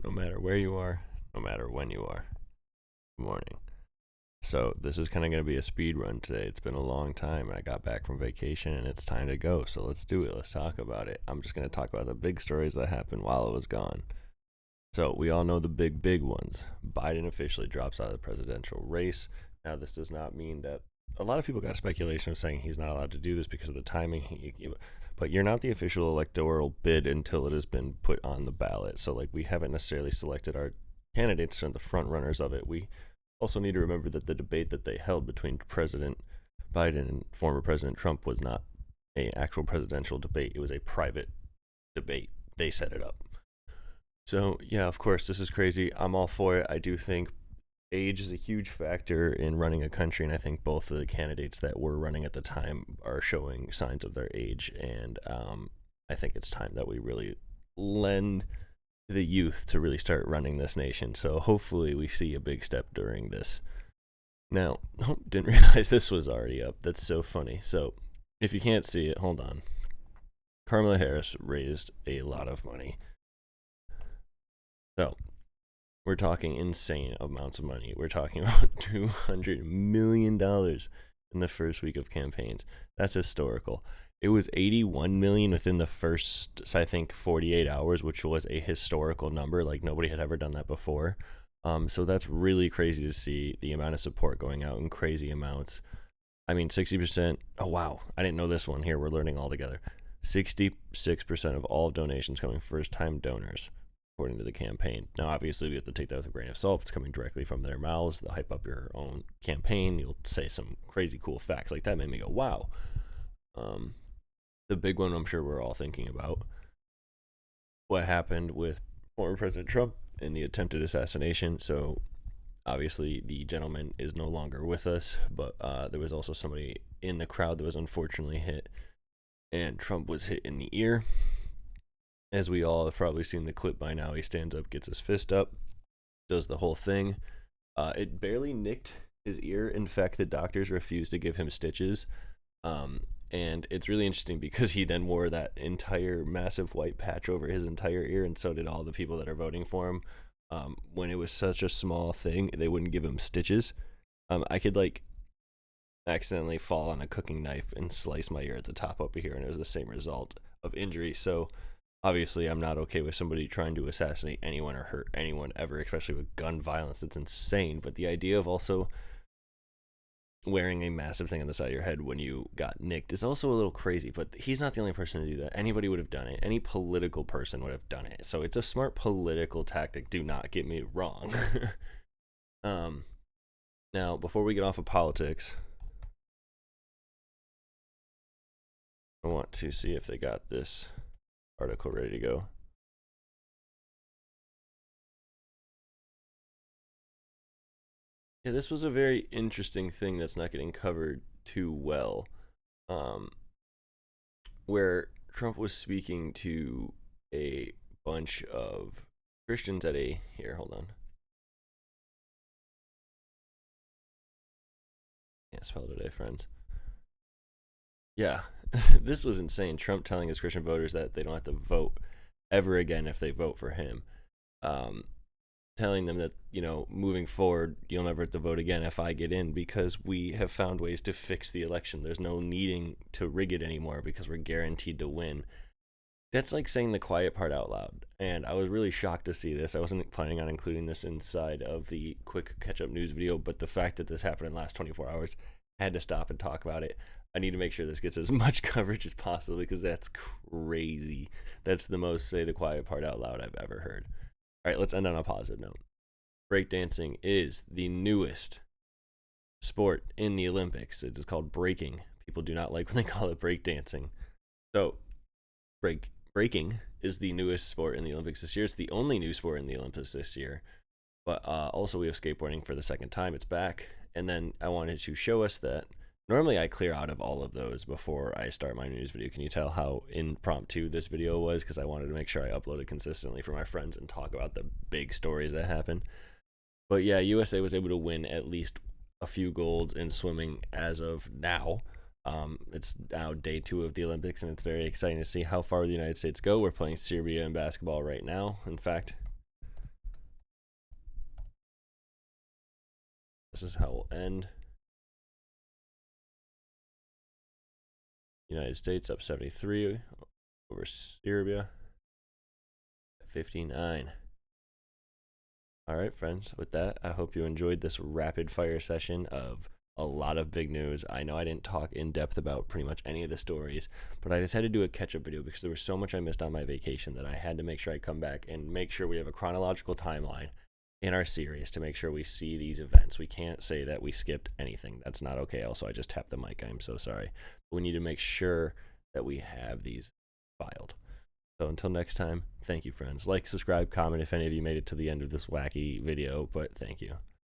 no matter where you are, no matter when you are. Good morning. So this is kind of going to be a speed run today. It's been a long time. I got back from vacation and it's time to go. So let's do it. Let's talk about it. I'm just going to talk about the big stories that happened while I was gone. So we all know the big ones. Biden officially drops out of the presidential race. Now this does not mean that a lot of people got speculation of saying he's not allowed to do this because of the timing. But you're not the official electoral bid until it has been put on the ballot. So like we haven't necessarily selected our candidates and the front runners of it. We also need to remember that the debate that they held between President Biden and former President Trump was not an actual presidential debate. It was a private debate. They set it up. So yeah, of course, this is crazy. I'm all for it. I do think age is a huge factor in running a country, and I think both of the candidates that were running at the time are showing signs of their age, and I think it's time that we really lend the youth to really start running this nation. So hopefully we see a big step during this. Now, didn't realize this was already up. That's so funny. So if you can't see it, hold on. Kamala Harris raised a lot of money. So we're talking insane amounts of money. We're talking about $200 million in the first week of campaigns. That's historical. It was 81 million within the first, I think, 48 hours, which was a historical number. Like nobody had ever done that before. So that's really crazy to see the amount of support going out in crazy amounts. I mean, 60%. Oh, wow. I didn't know this one here. We're learning all together. 66% of all donations coming first-time donors, according to the campaign. Now, obviously, we have to take that with a grain of salt. If it's coming directly from their mouths, they'll hype up your own campaign. You'll say some crazy cool facts. Like that made me go, wow. The big one I'm sure we're all thinking about, what happened with former President Trump and the attempted assassination. So obviously the gentleman is no longer with us, but there was also somebody in the crowd that was unfortunately hit, and Trump was hit in the ear. As we all have probably seen the clip by now, he stands up, gets his fist up, does the whole thing. It barely nicked his ear. In fact, the doctors refused to give him stitches. And it's really interesting because he then wore that entire massive white patch over his entire ear, and so did all the people that are voting for him. When it was such a small thing, they wouldn't give him stitches. I could like accidentally fall on a cooking knife and slice my ear at the top over here, and it was the same result of injury. So obviously I'm not okay with somebody trying to assassinate anyone or hurt anyone ever, especially with gun violence. That's insane. But the idea of also wearing a massive thing on the side of your head when you got nicked is also a little crazy, but he's not the only person to do that. Anybody would have done it. Any political person would have done it. So it's a smart political tactic. Do not get me wrong. Now, before we get off of politics, I want to see if they got this article ready to go. Yeah, this was a very interesting thing that's not getting covered too well, where Trump was speaking to a bunch of Christians at a, here, hold on. Can't spell today, friends. Yeah, this was insane. Trump telling his Christian voters that they don't have to vote ever again if they vote for him. Telling them that, you know, moving forward, you'll never have to vote again if I get in because we have found ways to fix the election. There's no needing to rig it anymore because we're guaranteed to win. That's like saying the quiet part out loud. And I was really shocked to see this. I wasn't planning on including this inside of the quick catch-up news video, but the fact that this happened in the last 24 hours, I had to stop and talk about it. I need to make sure this gets as much coverage as possible because that's crazy. That's the most say the quiet part out loud I've ever heard. All right, let's end on a positive note. Breakdancing is the newest sport in the Olympics. It is called breaking. People do not like when they call it breakdancing. So, breaking is the newest sport in the Olympics this year. It's the only new sport in the Olympics this year. But also we have skateboarding for the second time. It's back. And then I wanted to show us that normally I clear out of all of those before I start my news video. Can you tell how impromptu this video was? Because I wanted to make sure I uploaded consistently for my friends and talk about the big stories that happen. But yeah, USA was able to win at least a few golds in swimming as of now. It's now day 2 of the Olympics, and it's very exciting to see how far the United States go. We're playing Serbia in basketball right now. In fact, This is how we'll end. United States up 73 over Serbia at 59. All right, friends, with that, I hope you enjoyed this rapid fire session of a lot of big news. I know I didn't talk in depth about pretty much any of the stories, but I decided to do a catch-up video because there was so much I missed on my vacation that I had to make sure I come back and make sure we have a chronological timeline in our series to make sure we see these events. We can't say that we skipped anything. That's not okay. Also, I just tapped the mic. I'm so sorry. But we need to make sure that we have these filed. So until next time, thank you, friends. Like, subscribe, comment if any of you made it to the end of this wacky video, but thank you.